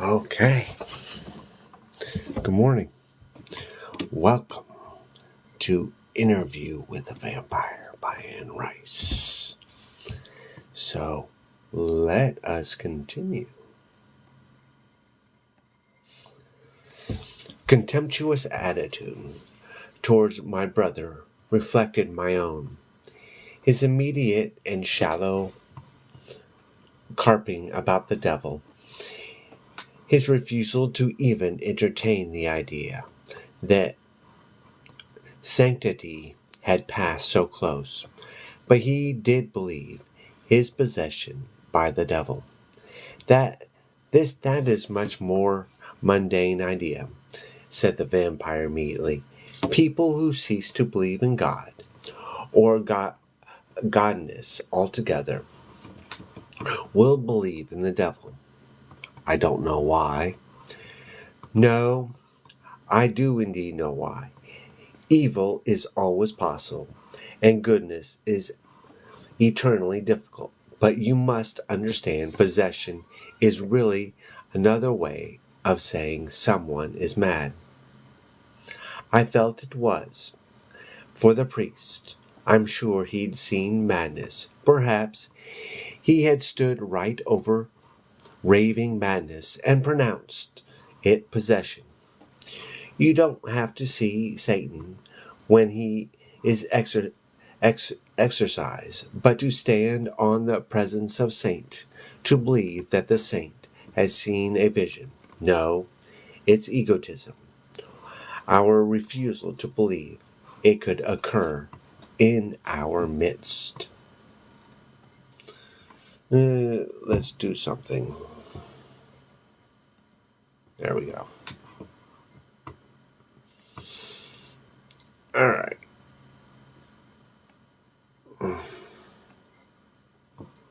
Okay. Good morning. Welcome to Interview with a Vampire by Anne Rice. So, let us continue. Contemptuous attitude towards my brother reflected my own. His immediate and shallow carping about the devil, his refusal to even entertain the idea that sanctity had passed so close, but he did believe his possession by the devil. That is much more mundane idea, said the vampire immediately. People who cease to believe in God, or godness altogether, will believe in the devil. I don't know why. No, I do indeed know why. Evil is always possible, and goodness is eternally difficult. But you must understand possession is really another way of saying someone is mad. I felt it was. For the priest, I'm sure he'd seen madness. Perhaps he had stood right over raving madness and pronounced it possession. You don't have to see Satan when he is exercise, but to stand on the presence of saint, to believe that the saint has seen a vision. No, it's egotism. Our refusal to believe it could occur in our midst. Let's do something. There we go. All right.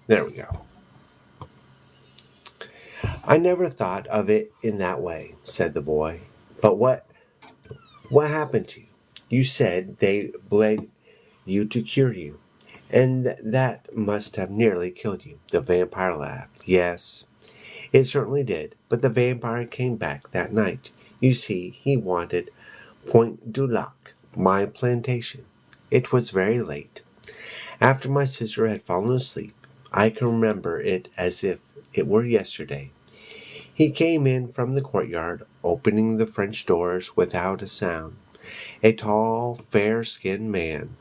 There we go. I never thought of it in that way, said the boy. But what happened to you? You said they bled you to cure you, and that must have nearly killed you. The vampire laughed. Yes, it certainly did, but the vampire came back that night. You see, he wanted Point du Lac, my plantation. It was very late. After my sister had fallen asleep, I can remember it as if it were yesterday. He came in from the courtyard, opening the French doors without a sound. A tall, fair-skinned man,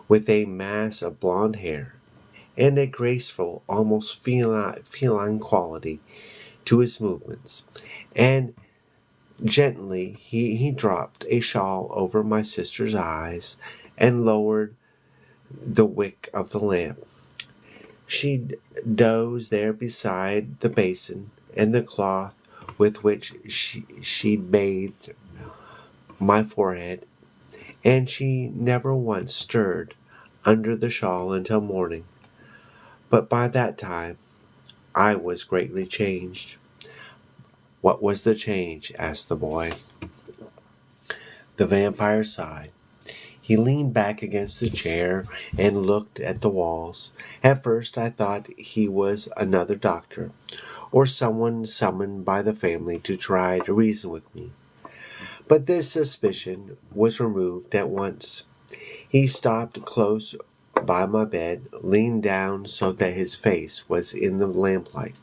with a mass of blonde hair, and a graceful, almost feline quality to his movements. And gently he dropped a shawl over my sister's eyes and lowered the wick of the lamp. She dozed there beside the basin and the cloth with which she'd bathed my forehead, and she never once stirred under the shawl until morning. But by that time I was greatly changed. What was the change? Asked the boy. The vampire sighed. He leaned back against the chair and looked at the walls. At first I thought he was another doctor, or someone summoned by the family to try to reason with me. But this suspicion was removed at once. He stopped close by my bed, leaned down so that his face was in the lamplight,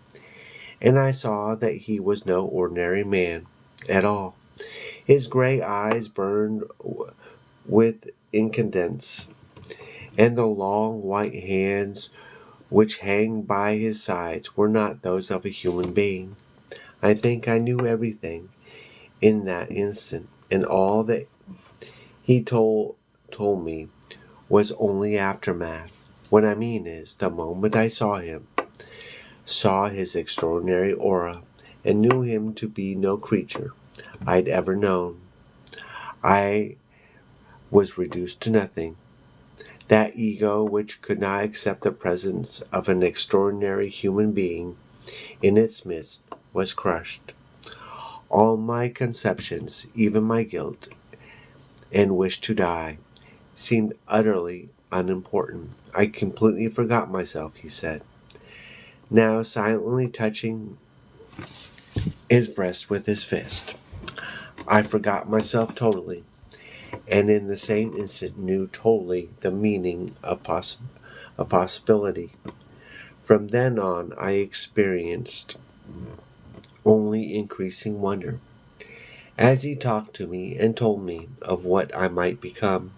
and I saw that he was no ordinary man at all. His gray eyes burned with incandescence, and the long white hands which hang by his sides were not those of a human being. I think I knew everything in that instant, and all that he told me was only aftermath. What I mean is, the moment I saw him, saw his extraordinary aura, and knew him to be no creature I'd ever known, I was reduced to nothing. That ego which could not accept the presence of an extraordinary human being in its midst was crushed. All my conceptions, even my guilt and wish to die, seemed utterly unimportant. I completely forgot myself, he said, now silently touching his breast with his fist. I forgot myself totally, and in the same instant knew totally the meaning of possibility. From then on, I experienced only increasing wonder. As he talked to me and told me of what I might become,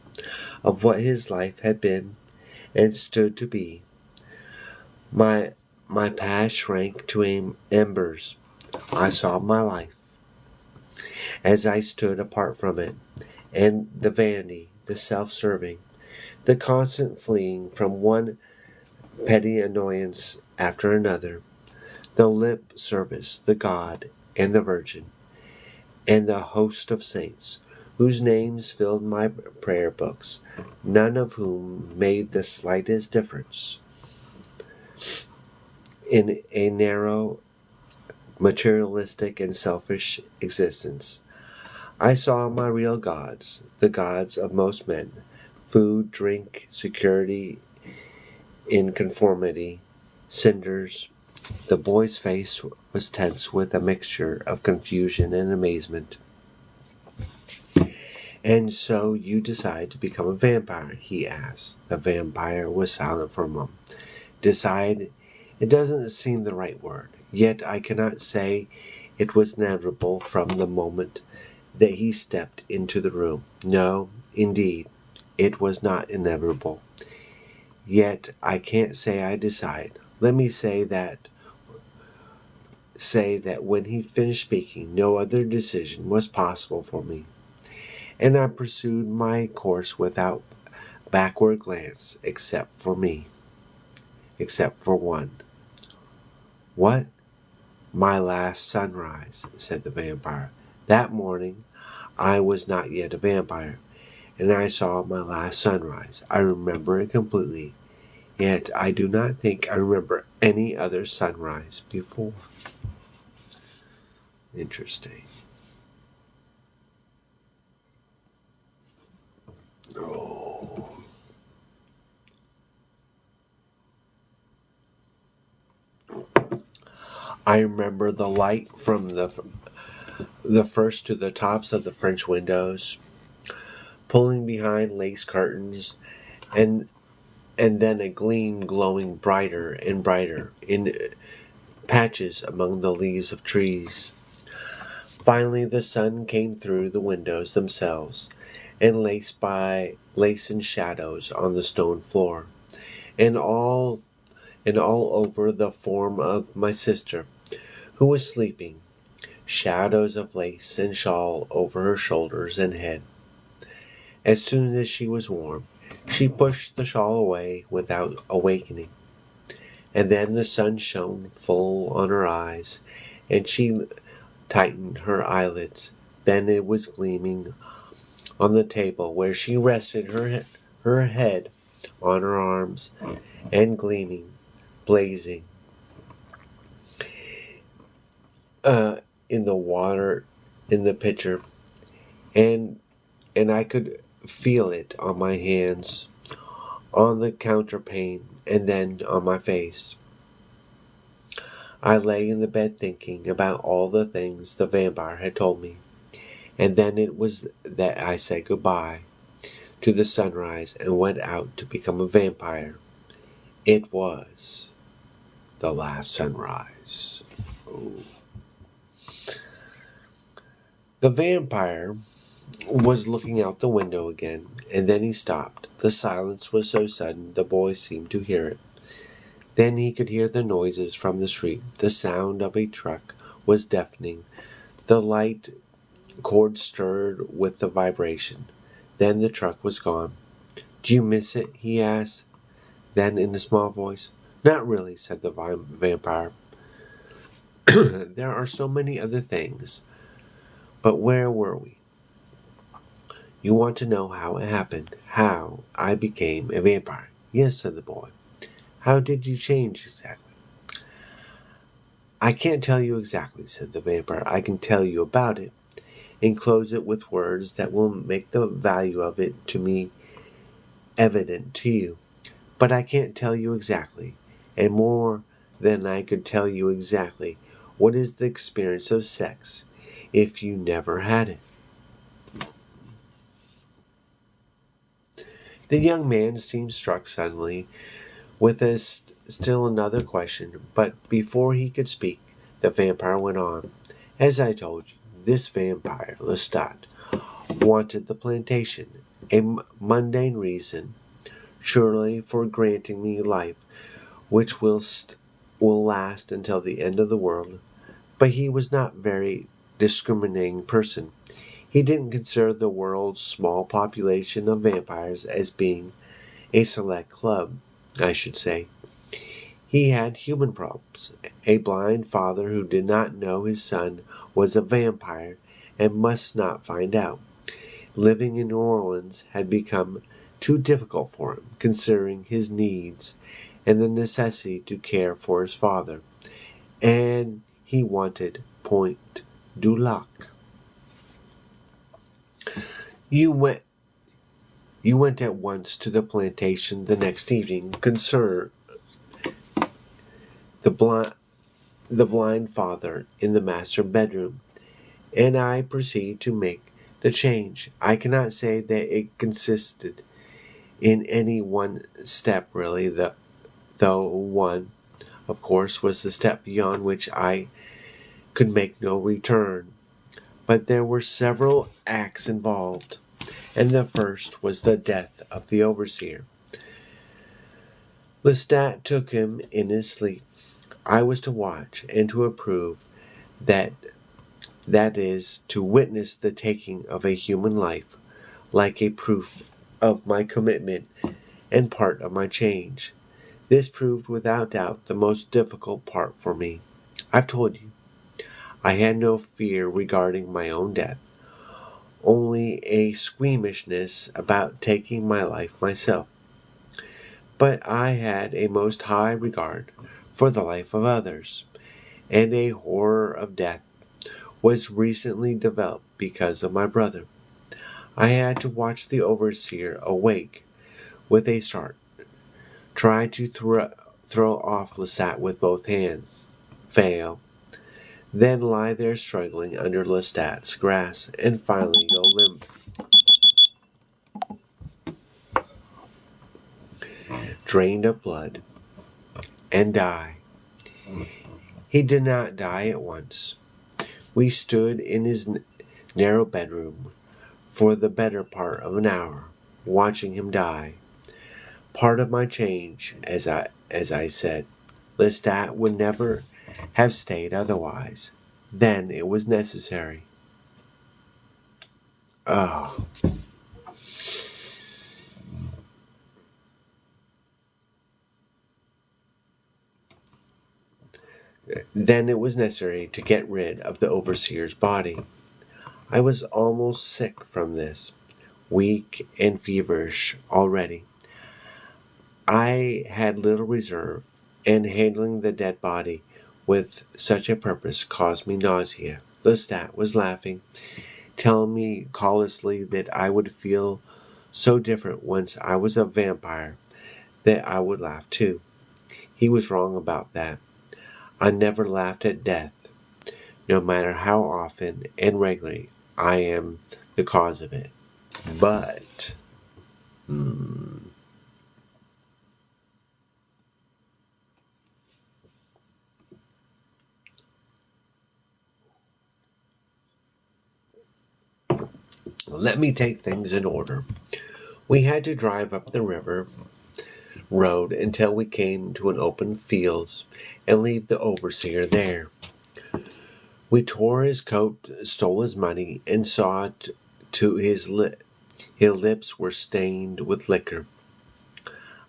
of what his life had been and stood to be, my past shrank to embers. I saw my life as I stood apart from it, and the vanity, the self-serving, the constant fleeing from one petty annoyance after another, the lip service, the God and the Virgin, and the host of saints, whose names filled my prayer books, none of whom made the slightest difference in a narrow, materialistic, and selfish existence. I saw my real gods, the gods of most men: food, drink, security in conformity, cinders. The boy's face was tense with a mixture of confusion and amazement. "And so you decide to become a vampire?" he asked. The vampire was silent for a moment. "Decide? It doesn't seem the right word. Yet I cannot say it was inevitable from the moment that he stepped into the room. No, indeed, it was not inevitable. Yet I can't say I decide. Let me say that when he finished speaking, no other decision was possible for me, and I pursued my course without backward glance, except for one." "What?" "My last sunrise," said the vampire. "That morning I was not yet a vampire, and I saw my last sunrise. I remember it completely, yet I do not think I remember any other sunrise before." Interesting. Oh. I remember the light from the first to the tops of the French windows, pulling behind lace curtains, and then a gleam glowing brighter and brighter in patches among the leaves of trees. Finally the sun came through the windows themselves, and laced in shadows on the stone floor, and all over the form of my sister, who was sleeping, shadows of lace and shawl over her shoulders and head. As soon as she was warm, she pushed the shawl away without awakening, and then the sun shone full on her eyes, and she tightened her eyelids. Then it was gleaming on the table where she rested her head on her arms, and gleaming, blazing, in the water in the pitcher, and I could feel it on my hands, on the counterpane, and then on my face. I lay in the bed thinking about all the things the vampire had told me, and then it was that I said goodbye to the sunrise and went out to become a vampire. It was the last sunrise. Ooh. The vampire was looking out the window again, and then he stopped. The silence was so sudden the boy seemed to hear it. Then he could hear the noises from the street. The sound of a truck was deafening. The light cord stirred with the vibration. Then the truck was gone. "Do you miss it?" he asked. Then in a small voice, "Not really," said the vampire. "There are so many other things. But where were we? You want to know how it happened, how I became a vampire?" "Yes," said the boy. "How did you change exactly?" "I can't tell you exactly," said the vampire. "I can tell you about it, enclose it with words that will make the value of it to me evident to you. But I can't tell you exactly, and more than I could tell you exactly What is the experience of sex if you never had it? The young man seemed struck suddenly with still another question, but before he could speak, the vampire went on. As I told you, this vampire, Lestat, wanted the plantation, a mundane reason, surely, for granting me life which will last until the end of the world. But he was not a very discriminating person. He didn't consider the world's small population of vampires as being a select club, I should say. He had human problems. A blind father who did not know his son was a vampire and must not find out. Living in New Orleans had become too difficult for him, considering his needs and the necessity to care for his father. And he wanted Point du Lac. You went You went at once to the plantation the next evening, concerned the blind father in the master bedroom, and I proceed to make the change. I cannot say that it consisted in any one step really, though one, of course, was the step beyond which I could make no return. But there were several acts involved, and the first was the death of the overseer. Lestat took him in his sleep. I was to watch and to approve, that is, to witness the taking of a human life, like a proof of my commitment and part of my change. This proved without doubt the most difficult part for me. I've told you, I had no fear regarding my own death, only a squeamishness about taking my life myself. But I had a most high regard for the life of others, and a horror of death was recently developed because of my brother. I had to watch the overseer awake with a start, try to throw off Lestat with both hands, fail, then lie there struggling under Lestat's grasp, and finally go limp, drained of blood, and die. He did not die at once. We stood in his narrow bedroom for the better part of an hour, watching him die. Part of my change, as I said. Lestat would never have stayed otherwise. Then it was necessary. Oh. Then it was necessary to get rid of the overseer's body. I was almost sick from this, weak and feverish already. I had little reserve, and handling the dead body with such a purpose caused me nausea. Lestat was laughing, telling me callously that I would feel so different once I was a vampire that I would laugh too. He was wrong about that. I never laughed at death, no matter how often and regularly I am the cause of it. But, let me take things in order. We had to drive up the river road until we came to an open fields and leave the overseer there. We tore his coat, stole his money, and saw to his lips were stained with liquor.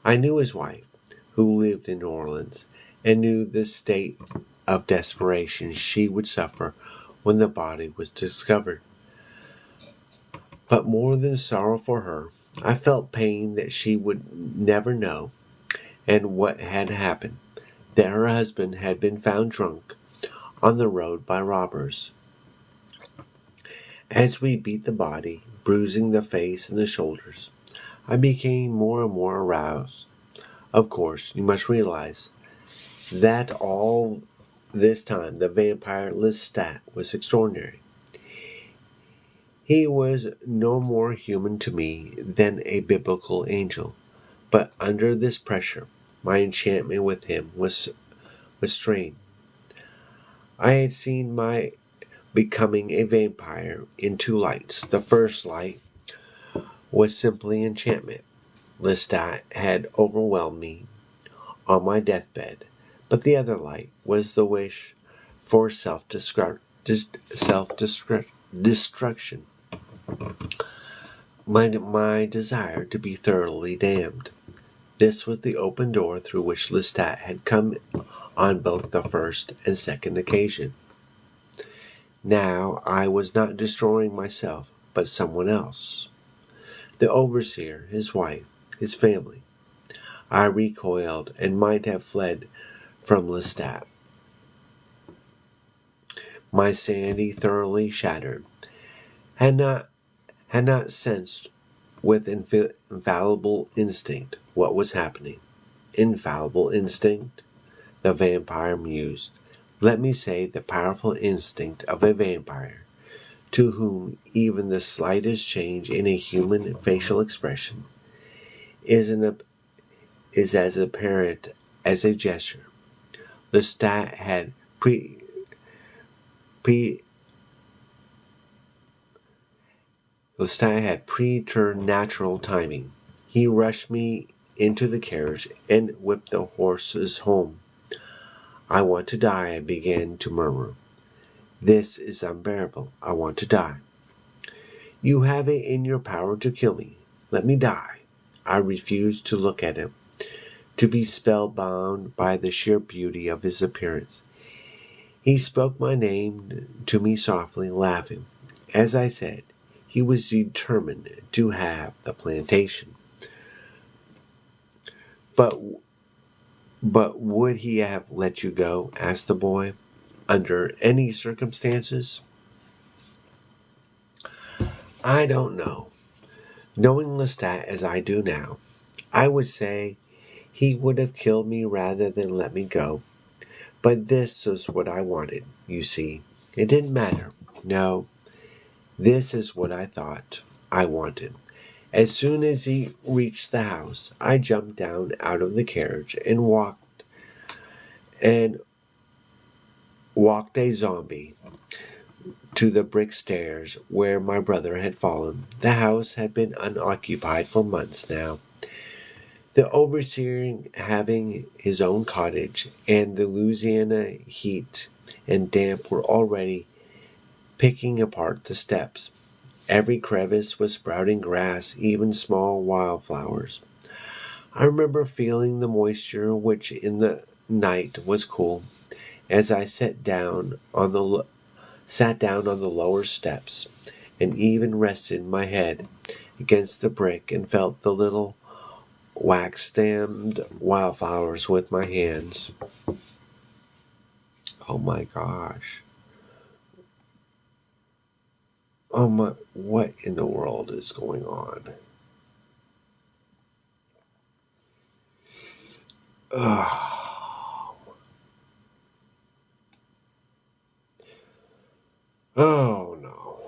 I knew his wife, who lived in New Orleans, and knew the state of desperation she would suffer when the body was discovered. But more than sorrow for her, I felt pain that she would never know, and what had happened, that her husband had been found drunk on the road by robbers. As we beat the body, bruising the face and the shoulders, I became more and more aroused. Of course, you must realize that all this time the vampire Lestat was extraordinary. He was no more human to me than a biblical angel, but under this pressure, my enchantment with him was strained. I had seen my becoming a vampire in two lights. The first light was simply enchantment. Lestat had overwhelmed me on my deathbed, but the other light was the wish for self-destruction, my desire to be thoroughly damned. This was the open door through which Lestat had come on both the first and second occasion. Now I was not destroying myself, but someone else. The overseer, his wife, his family. I recoiled and might have fled from Lestat, my sanity thoroughly shattered, had not sensed with infallible instinct what was happening. Infallible instinct? The vampire mused. Let me say the powerful instinct of a vampire, to whom even the slightest change in a human facial expression is as apparent as a gesture. Lestat had preternatural timing. He rushed me into the carriage and whipped the horses home. I want to die, I began to murmur. This is unbearable. I want to die. You have it in your power to kill me. Let me die. I refused to look at him, to be spellbound by the sheer beauty of his appearance. He spoke my name to me softly, laughing. As I said, he was determined to have the plantation. But would he have let you go? Asked the boy. Under any circumstances? I don't know. Knowing Lestat as I do now, I would say he would have killed me rather than let me go. But this was what I wanted, you see. It didn't matter. No, this is what I thought I wanted. As soon as he reached the house, I jumped down out of the carriage and walked a zombie to the brick stairs where my brother had fallen. The house had been unoccupied for months now. The overseer having his own cottage, and the Louisiana heat and damp were already picking apart the steps. Every crevice was sprouting grass, even small wildflowers. I remember feeling the moisture, which in the night was cool, as I sat down on the lower steps, and even rested my head against the brick and felt the little wax-stemmed wildflowers with my hands. Oh my gosh. Oh my, what in the world is going on? Oh, oh no.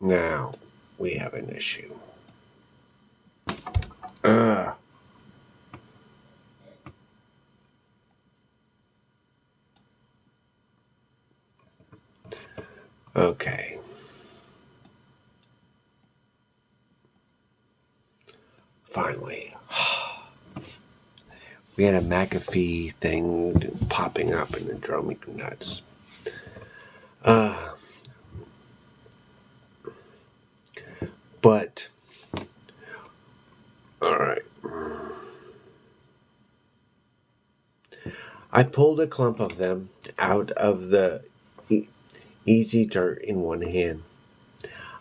Now we have an issue. Okay. Finally. We had a McAfee thing popping up and it drove me nuts. But, alright. I pulled a clump of them out of the easy dirt in one hand.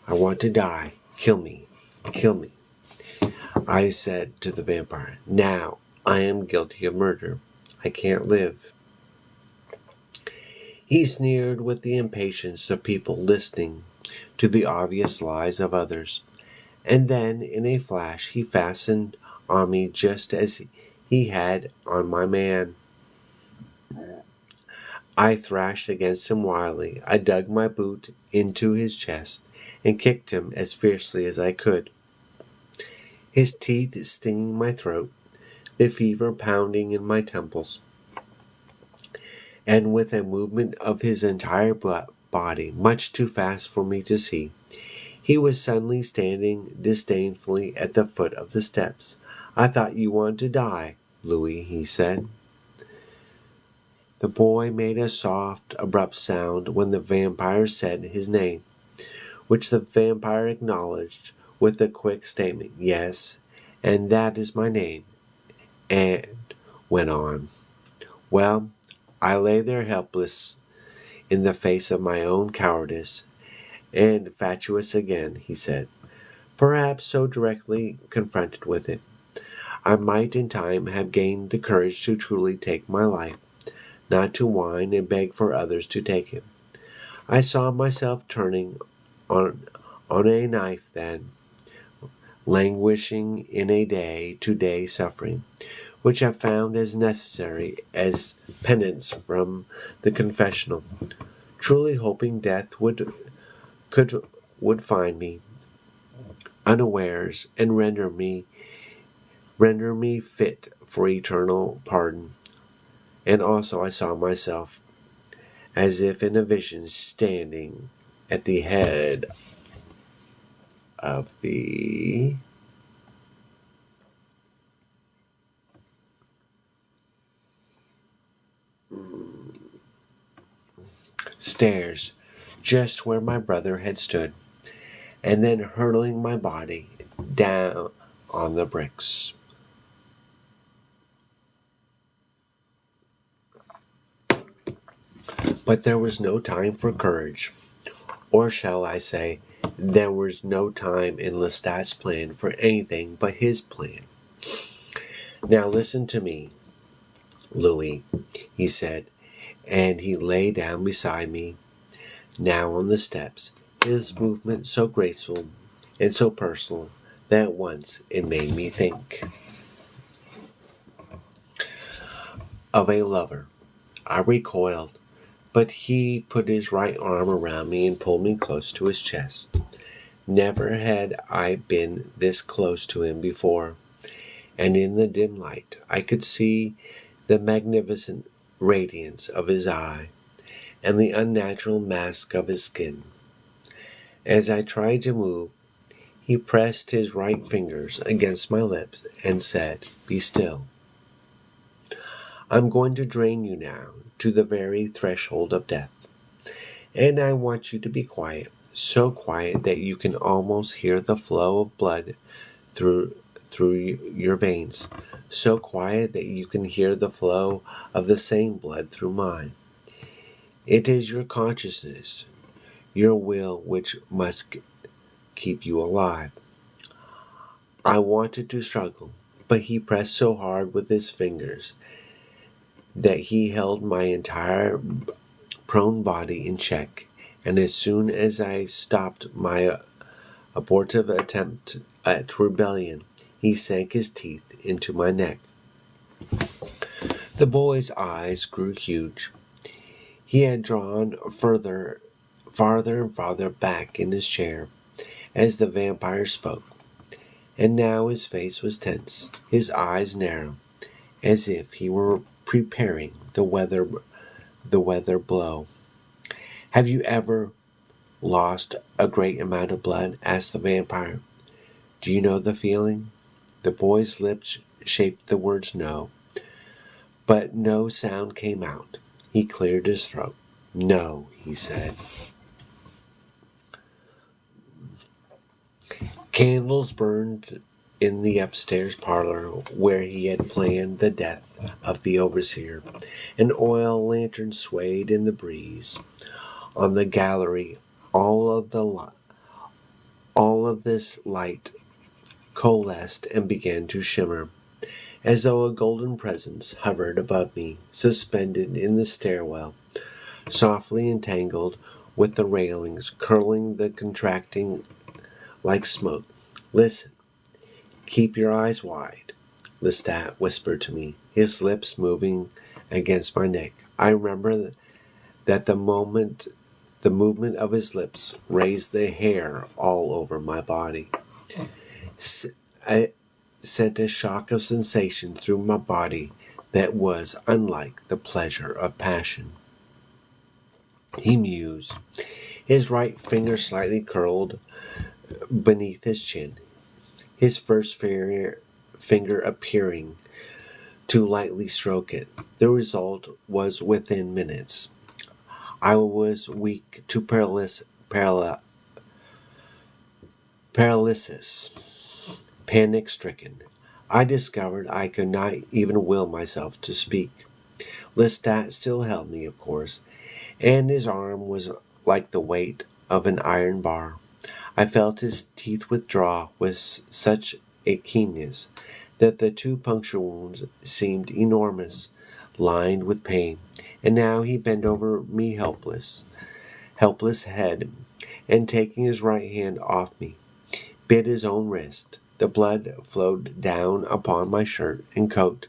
I want to die. Kill me. Kill me. I said to the vampire, now I am guilty of murder. I can't live. He sneered with the impatience of people listening to the obvious lies of others, and then in a flash he fastened on me just as he had on my man. I thrashed against him wildly. I dug my boot into his chest and kicked him as fiercely as I could. His teeth stinging my throat, the fever pounding in my temples, and with a movement of his entire body, much too fast for me to see, he was suddenly standing disdainfully at the foot of the steps. "I thought you wanted to die, Louis," he said. The boy made a soft, abrupt sound when the vampire said his name, which the vampire acknowledged with the quick statement, "Yes, and that is my name," and went on. Well, I lay there helpless in the face of my own cowardice, and fatuous again, he said. Perhaps so directly confronted with it, I might in time have gained the courage to truly take my life, not to whine and beg for others to take it. I saw myself turning on a knife then, languishing in a day-to-day suffering, which I found as necessary as penance from the confessional, truly hoping death would find me unawares and render me fit for eternal pardon. And also I saw myself, as if in a vision, standing at the head of the stairs, just where my brother had stood, and then hurtling my body down on the bricks. But there was no time for courage, or shall I say, there was no time in Lestat's plan for anything but his plan. "Now listen to me, Louis," he said, and he lay down beside me, now on the steps, his movement so graceful and so personal that at once it made me think of a lover. I recoiled, but he put his right arm around me and pulled me close to his chest. Never had I been this close to him before, and in the dim light I could see the magnificent radiance of his eye and the unnatural mask of his skin. As I tried to move, he pressed his right fingers against my lips and said, "Be still. I'm going to drain you now to the very threshold of death. And I want you to be quiet, so quiet that you can almost hear the flow of blood through your veins, so quiet that you can hear the flow of the same blood through mine. It is your consciousness, your will, which must keep you alive." I wanted to struggle, but he pressed so hard with his fingers that he held my entire prone body in check, and as soon as I stopped my abortive attempt at rebellion, he sank his teeth into my neck. The boy's eyes grew huge. He had drawn farther and farther back in his chair as the vampire spoke, and now his face was tense, his eyes narrow, as if he were preparing the weather blow. "Have you ever lost a great amount of blood?" asked the vampire. "Do you know the feeling?" The boy's lips shaped the words "no," but no sound came out. He cleared his throat. "No," he said. Candles burned in the upstairs parlor where he had planned the death of the overseer. An oil lantern swayed in the breeze. On the gallery, all of this light coalesced and began to shimmer, as though a golden presence hovered above me, suspended in the stairwell, softly entangled with the railings, curling the contracting like smoke. Listen. Keep your eyes wide. Lestat whispered to me, his lips moving against my neck. I remember that the movement of his lips raised the hair all over my body. I sent a shock of sensation through my body that was unlike the pleasure of passion. He mused, his right finger slightly curled beneath his chin, his first finger appearing to lightly stroke it. The result was within minutes. I was weak to paralysis, panic-stricken. I discovered I could not even will myself to speak. Lestat still held me, of course, and his arm was like the weight of an iron bar. I felt his teeth withdraw with such a keenness that the 2 puncture wounds seemed enormous, lined with pain. And now he bent over me helpless head, and taking his right hand off me, bit his own wrist. The blood flowed down upon my shirt and coat,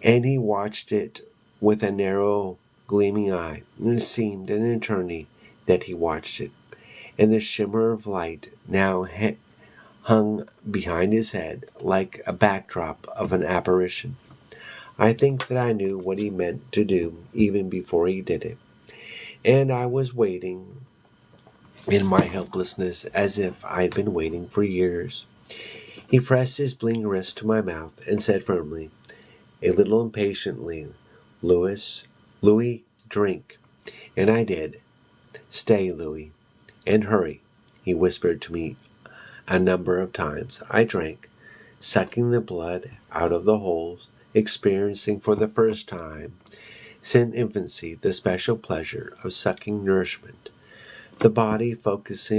and he watched it with a narrow, gleaming eye. And it seemed an eternity that he watched it, and the shimmer of light now hung behind his head like a backdrop of an apparition. I think that I knew what he meant to do even before he did it, and I was waiting in my helplessness as if I had been waiting for years. He pressed his bleeding wrist to my mouth and said firmly, a little impatiently, Louis, drink. And I did. Stay, Louis, and hurry, he whispered to me a number of times. I drank, sucking the blood out of the holes, experiencing for the first time since infancy the special pleasure of sucking nourishment. The body focused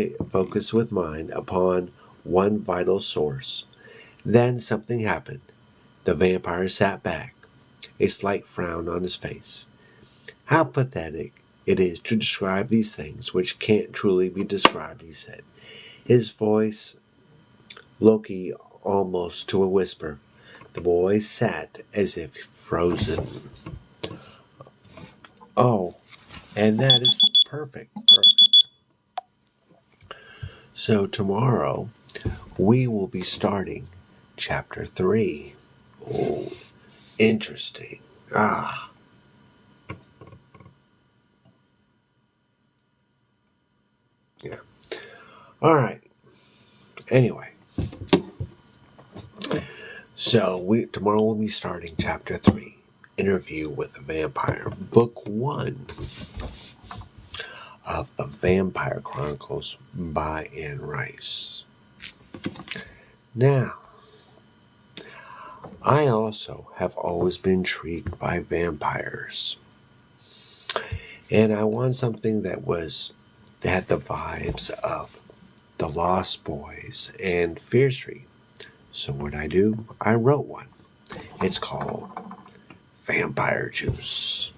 with mind upon one vital source. Then something happened. The vampire sat back, a slight frown on his face. How pathetic it is to describe these things which can't truly be described, he said, his voice low-key almost to a whisper. The boy sat as if frozen. Oh, and that is perfect. So tomorrow we will be starting chapter 3. Oh, interesting. Yeah. All right. Anyway. So tomorrow we'll be starting chapter 3. Interview with a Vampire. Book 1 of the Vampire Chronicles by Anne Rice. Now, I also have always been intrigued by vampires. And I want something that had the vibes of The Lost Boys and Fear Street. So what I do? I wrote one. It's called Vampire Juice.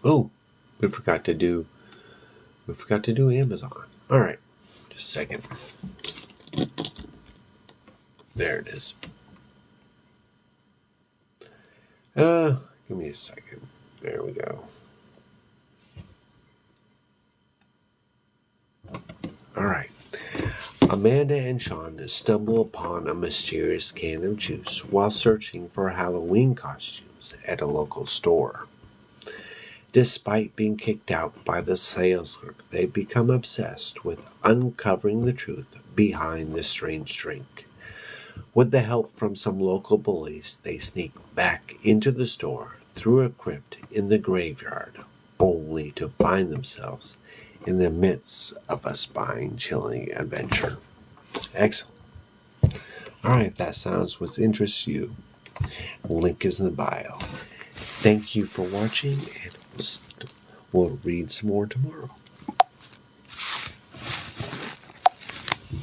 Oh, we forgot to do Amazon. All right, just a second. There it is. Give me a second. There we go. All right. Amanda and Sean stumble upon a mysterious can of juice while searching for Halloween costumes at a local store. Despite being kicked out by the sales clerk, they become obsessed with uncovering the truth behind this strange drink. With the help from some local bullies, they sneak back into the store through a crypt in the graveyard, only to find themselves in the midst of a spine-chilling adventure. Excellent. Alright, if that sounds what interests you, link is in the bio. Thank you for watching, and we'll read some more tomorrow.